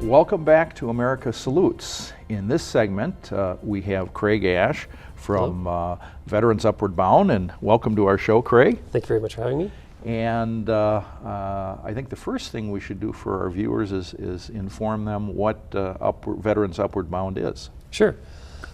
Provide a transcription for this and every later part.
Welcome back to America Salutes. In this segment, we have Craig Ash from Veterans Upward Bound, and welcome to our show, Craig. Thank you very much for having me. And I think the first thing we should do for our viewers is inform them what Veterans Upward Bound is. Sure.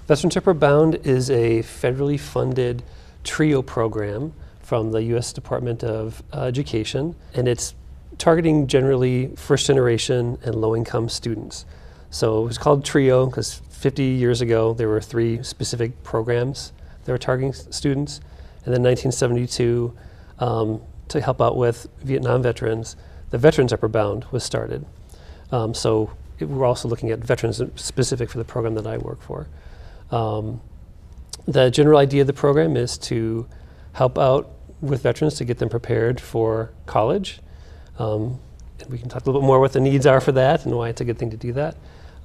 Veterans Upward Bound is a federally funded TRIO program from the U.S. Department of Education, and it's targeting generally first generation and low income students. So it was called TRIO because 50 years ago there were 3 specific programs that were targeting students, and then 1972 to help out with Vietnam veterans, the Veterans Upward Bound was started. We're also looking at veterans specific for the program that I work for. The general idea of the program is to help out with veterans to get them prepared for college. And we can talk a little bit more what the needs are for that and why it's a good thing to do that,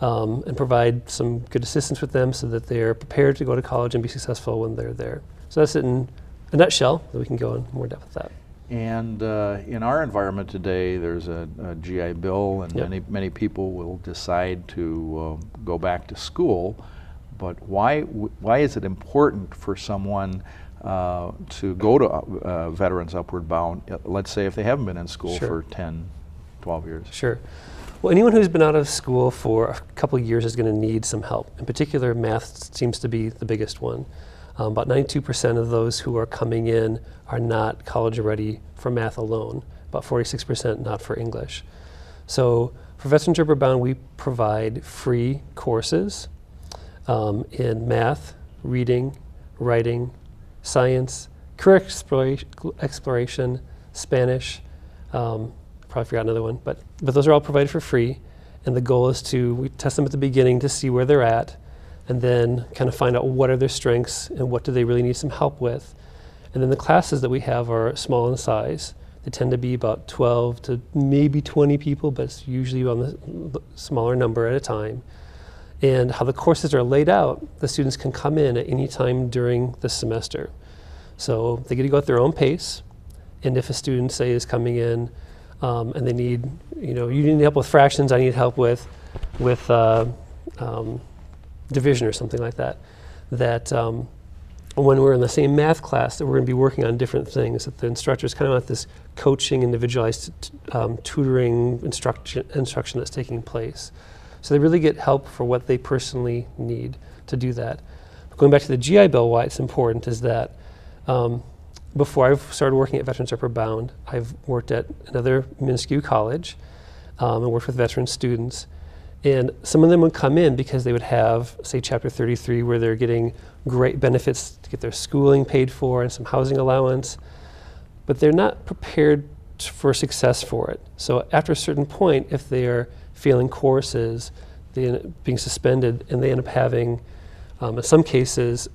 and provide some good assistance with them so that they're prepared to go to college and be successful when they're there. So that's it in a nutshell, that we can go in more depth with that. And in our environment today, there's a GI Bill, and many people will decide to go back to school. But why is it important for someone to go to Veterans Upward Bound, let's say if they haven't been in school for 10, 12 years? Sure. Well, anyone who's been out of school for a couple of years is going to need some help. In particular, math seems to be the biggest one. About 92% of those who are coming in are not college ready for math alone, about 46% not for English. So for Veterans Upward Bound, we provide free courses in math, reading, writing, science, career exploration, Spanish, probably forgot another one, but those are all provided for free. And the goal is we test them at the beginning to see where they're at, and then kind of find out what are their strengths and what do they really need some help with. And then the classes that we have are small in size. They tend to be about 12 to maybe 20 people, but it's usually on the smaller number at a time. And how the courses are laid out, the students can come in at any time during the semester. So they get to go at their own pace. And if a student, say, is coming in and they need, you need help with fractions, I need help with division or something like that, when we're in the same math class, that we're going to be working on different things, that the instructors kind of want this coaching, individualized tutoring instruction that's taking place. So they really get help for what they personally need to do that. Going back to the GI Bill, why it's important is that before I started working at Veterans Upward Bound, I've worked at another minuscule college and worked with veteran students. And some of them would come in because they would have, say, Chapter 33, where they're getting great benefits to get their schooling paid for and some housing allowance, but they're not prepared for success for it. So after a certain point, if they are failing courses, they end up being suspended, and they end up having, in some cases,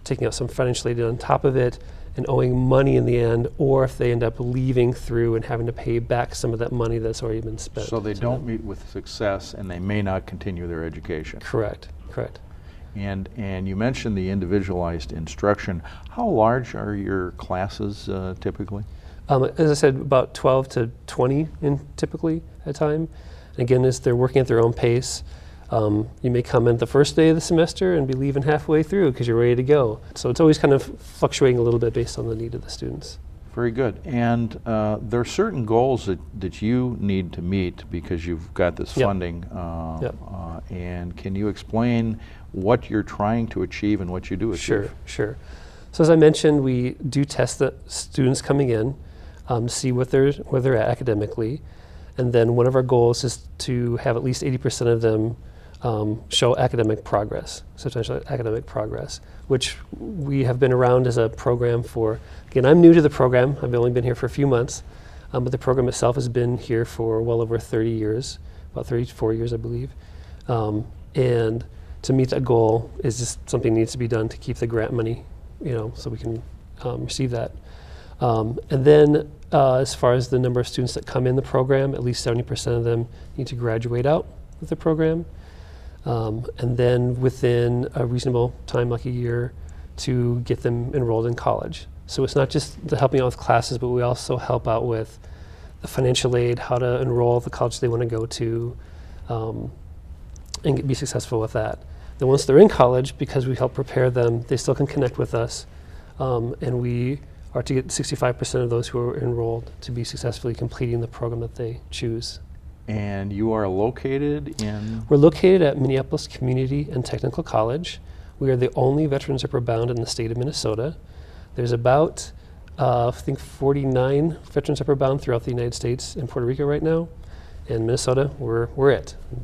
taking out some financial aid on top of it and owing money in the end, or if they end up leaving through and having to pay back some of that money that's already been spent. So they don't meet with success, and they may not continue their education. Correct. And you mentioned the individualized instruction. How large are your classes typically? As I said, about 12 to 20 typically at a time. And again, as they're working at their own pace, you may come in the first day of the semester and be leaving halfway through because you're ready to go. So it's always kind of fluctuating a little bit based on the need of the students. Very good. And there are certain goals that you need to meet because you've got this funding. And can you explain what you're trying to achieve and what you do achieve? Sure. So as I mentioned, we do test the students coming in to see where they're at academically. And then one of our goals is to have at least 80% of them show academic progress, substantial academic progress, which we have been around as a program for, again, I'm new to the program. I've only been here for a few months, but the program itself has been here for well over 30 years, about 34 years, I believe. And to meet that goal is just something that needs to be done to keep the grant money, so we can receive that. And then as far as the number of students that come in the program, at least 70% of them need to graduate out with the program. And then within a reasonable time, like a year, to get them enrolled in college. So it's not just the helping out with classes, but we also help out with the financial aid, how to enroll the college they want to go to, and be successful with that. Then once they're in college, because we help prepare them, they still can connect with us, and we are to get 65% of those who are enrolled to be successfully completing the program that they choose. And you are located in? We're located at Minneapolis Community and Technical College. We are the only Veterans Upward Bound in the state of Minnesota. There's about, I think, 49 Veterans Upward Bound throughout the United States and Puerto Rico right now. In Minnesota, we're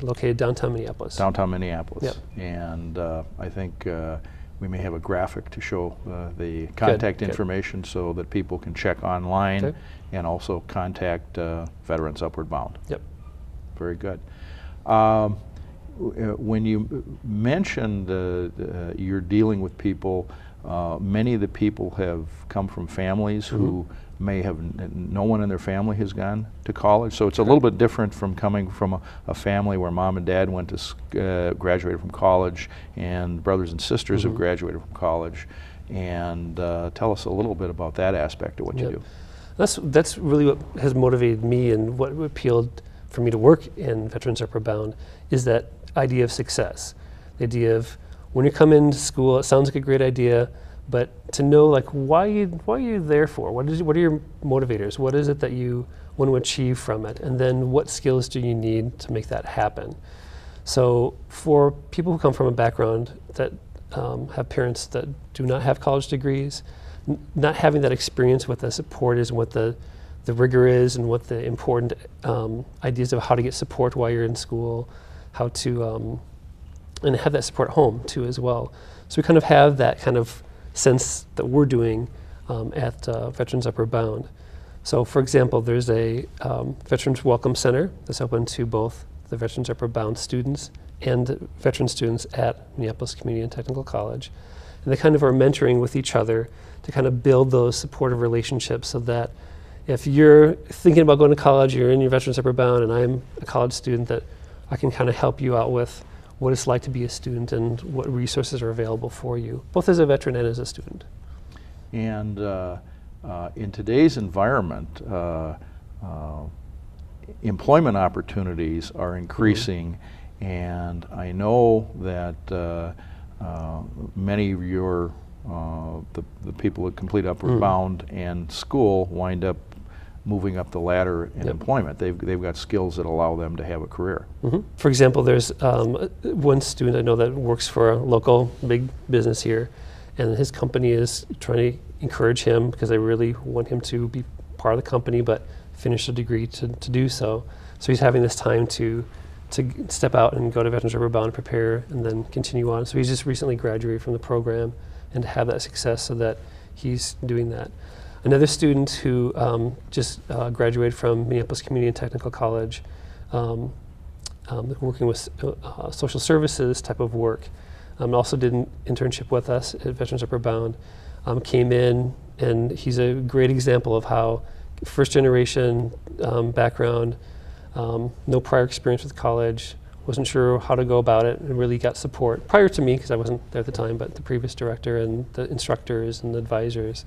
located downtown Minneapolis. Downtown Minneapolis. Yep. And I think we may have a graphic to show the contact information so that people can check online and also contact Veterans Upward Bound. Yep. Very good. When you mentioned you're dealing with people, many of the people have come from families who may have no one in their family has gone to college, so it's a little bit different from coming from a family where mom and dad went to graduated from college, and brothers and sisters have graduated from college. And tell us a little bit about that aspect of what you do. That's really what has motivated me, and what appealed for me to work in Veterans Upward Bound is that idea of success. The idea of when you come into school, it sounds like a great idea, but to know like why are you there for? What are your motivators? What is it that you want to achieve from it? And then what skills do you need to make that happen? So for people who come from a background that have parents that do not have college degrees, not having that experience, what the support is, and what the rigor is, and what the important ideas of how to get support while you're in school, how to, and have that support at home too as well. So we kind of have that kind of sense that we're doing at Veterans Upward Bound. So for example, there's a Veterans Welcome Center that's open to both the Veterans Upward Bound students and veteran students at Minneapolis Community and Technical College. And they kind of are mentoring with each other to kind of build those supportive relationships, so that if you're thinking about going to college, you're in your Veterans Upward Bound, and I'm a college student, that I can kind of help you out with what it's like to be a student and what resources are available for you, both as a veteran and as a student. And in today's environment, employment opportunities are increasing, and I know that many of your the people that complete Upward Bound and school wind up moving up the ladder in employment. They've got skills that allow them to have a career. For example, there's one student I know that works for a local big business here, and his company is trying to encourage him, because they really want him to be part of the company but finish a degree to do so. So he's having this time to step out and go to Veterans Upward Bound and prepare and then continue on. So he's just recently graduated from the program, and to have that success so that he's doing that. Another student who just graduated from Minneapolis Community and Technical College, working with social services type of work, also did an internship with us at Veterans Upward Bound, came in, and he's a great example of how first generation background, no prior experience with college, wasn't sure how to go about it, and really got support prior to me, because I wasn't there at the time, but the previous director and the instructors and the advisors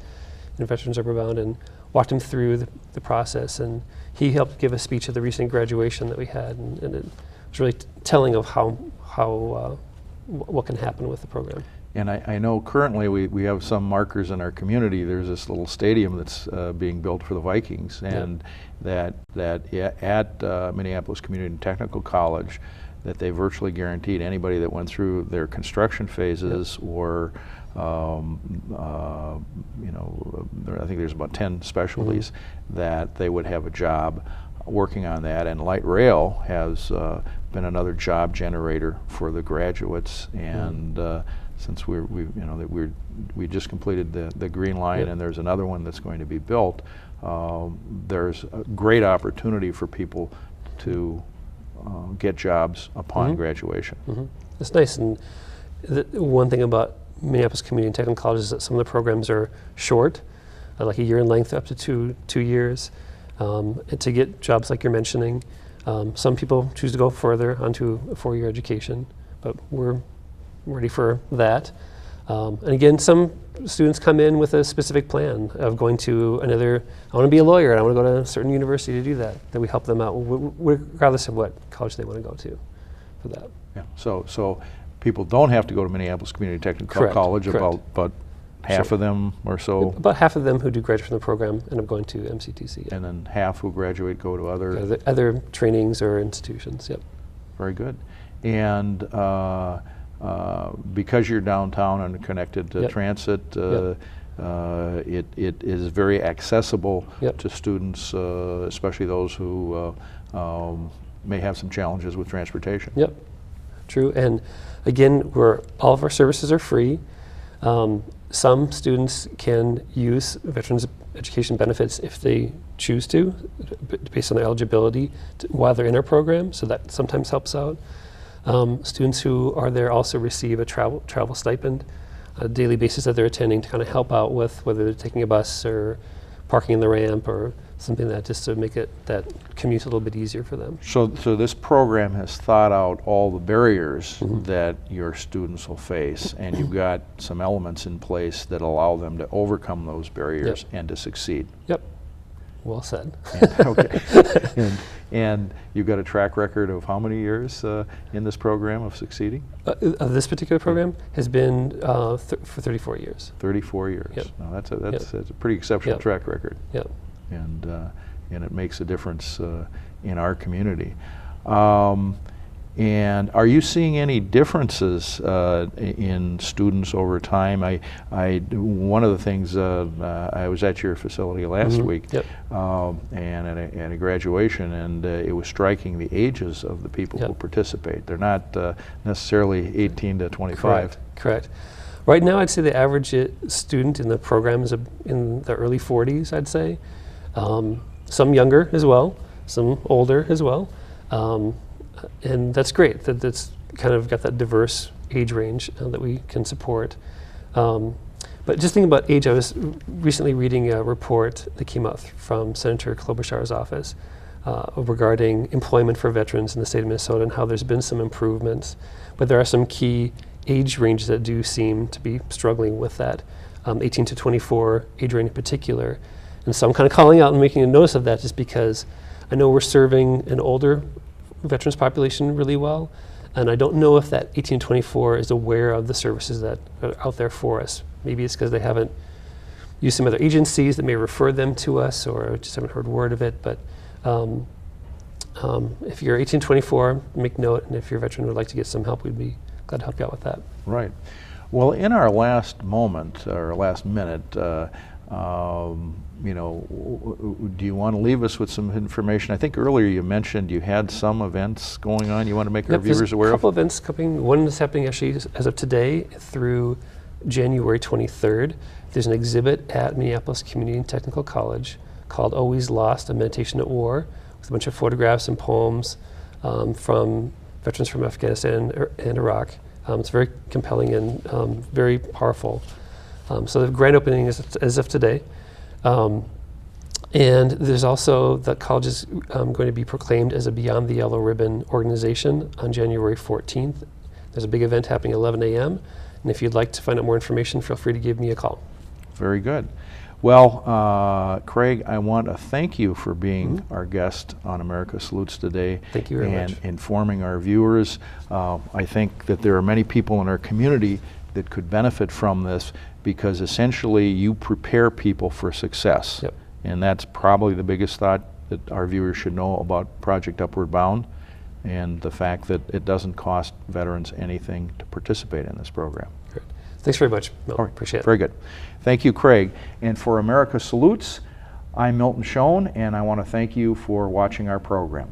in Veterans Upward Bound, and walked him through the process. And he helped give a speech at the recent graduation that we had, and it was really telling of what can happen with the program. And I know currently we have some markers in our community. There's this little stadium that's being built for the Vikings, and that at Minneapolis Community and Technical College, that they virtually guaranteed anybody that went through their construction phases or I think there's about 10 specialties that they would have a job working on that. And light rail has been another job generator for the graduates. And since we just completed the Green Line, and there's another one that's going to be built, there's a great opportunity for people to get jobs upon graduation. That's nice. And one thing about Minneapolis Community and Technical College is that some of the programs are short, like a year in length, up to two years, and to get jobs like you're mentioning. Some people choose to go further onto a 4-year education, but we're ready for that. And again, some students come in with a specific plan of going to another, I want to be a lawyer and I want to go to a certain university to do that. Then we help them out regardless of what college they want to go to for that. Yeah. So people don't have to go to Minneapolis Community Technical Correct, College, correct. about half of them or so, About half of them who do graduate from the program end up going to MCTC. and then half who graduate go to other. Other trainings or institutions, yep. Very good. And because you're downtown and connected to Yep. transit, Yep. it is very accessible Yep. to students, especially those who may have some challenges with transportation. Yep, true. And again, all of our services are free. Some students can use Veterans Education benefits if they choose to, based on their eligibility while they're in our program, so that sometimes helps out. Students who are there also receive a travel stipend on a daily basis that they're attending to kind of help out with whether they're taking a bus or parking in the ramp or something like that, just to make that commute a little bit easier for them. So this program has thought out all the barriers that your students will face, and you've got some elements in place that allow them to overcome those barriers and to succeed. Yep, well said. Okay. And you've got a track record of how many years in this program of succeeding? Of this particular program has been for 34 years. 34 years. Yep. Now that's a pretty exceptional track record. Yep. And it makes a difference in our community. And are you seeing any differences in students over time? One of the things, I was at your facility last week, and at a graduation, and it was striking the ages of the people who participate. They're not necessarily 18 to 25. Correct. Right now, I'd say the average student in the program is in the early 40s, I'd say. Some younger as well, some older as well. And that's great, that's kind of got that diverse age range that we can support. But just thinking about age, I was recently reading a report that came out from Senator Klobuchar's office regarding employment for veterans in the state of Minnesota and how there's been some improvements. But there are some key age ranges that do seem to be struggling with that 18 to 24 age range in particular. And so I'm kind of calling out and making a notice of that just because I know we're serving an older veterans population really well, and I don't know if that 18 to 24 is aware of the services that are out there for us. Maybe it's because they haven't used some other agencies that may refer them to us or just haven't heard word of it, but if you're 18 to 24, make note, and if your veteran would like to get some help, we'd be glad to help you out with that. Right. Well, in our last moment, or last minute, you know, do you want to leave us with some information? I think earlier you mentioned you had some events going on you want to make our viewers aware of? There's a couple events coming. One is happening actually as of today through January 23rd. There's an exhibit at Minneapolis Community and Technical College called Always Lost, A Meditation at War, with a bunch of photographs and poems from veterans from Afghanistan and Iraq. It's very compelling and very powerful. So the grand opening is as of today. And there's also, the college is going to be proclaimed as a Beyond the Yellow Ribbon organization on January 14th. There's a big event happening at 11 a.m. And if you'd like to find out more information, feel free to give me a call. Very good. Well, Craig, I want to thank you for being our guest on America Salutes today. Thank you very much. And informing our viewers. I think that there are many people in our community that could benefit from this, because essentially you prepare people for success. Yep. And that's probably the biggest thought that our viewers should know about Project Upward Bound, and the fact that it doesn't cost veterans anything to participate in this program. Great. Thanks very much, Milton. All right. Appreciate it. Very good. Thank you, Craig. And for America Salutes, I'm Milton Schoen, and I want to thank you for watching our program.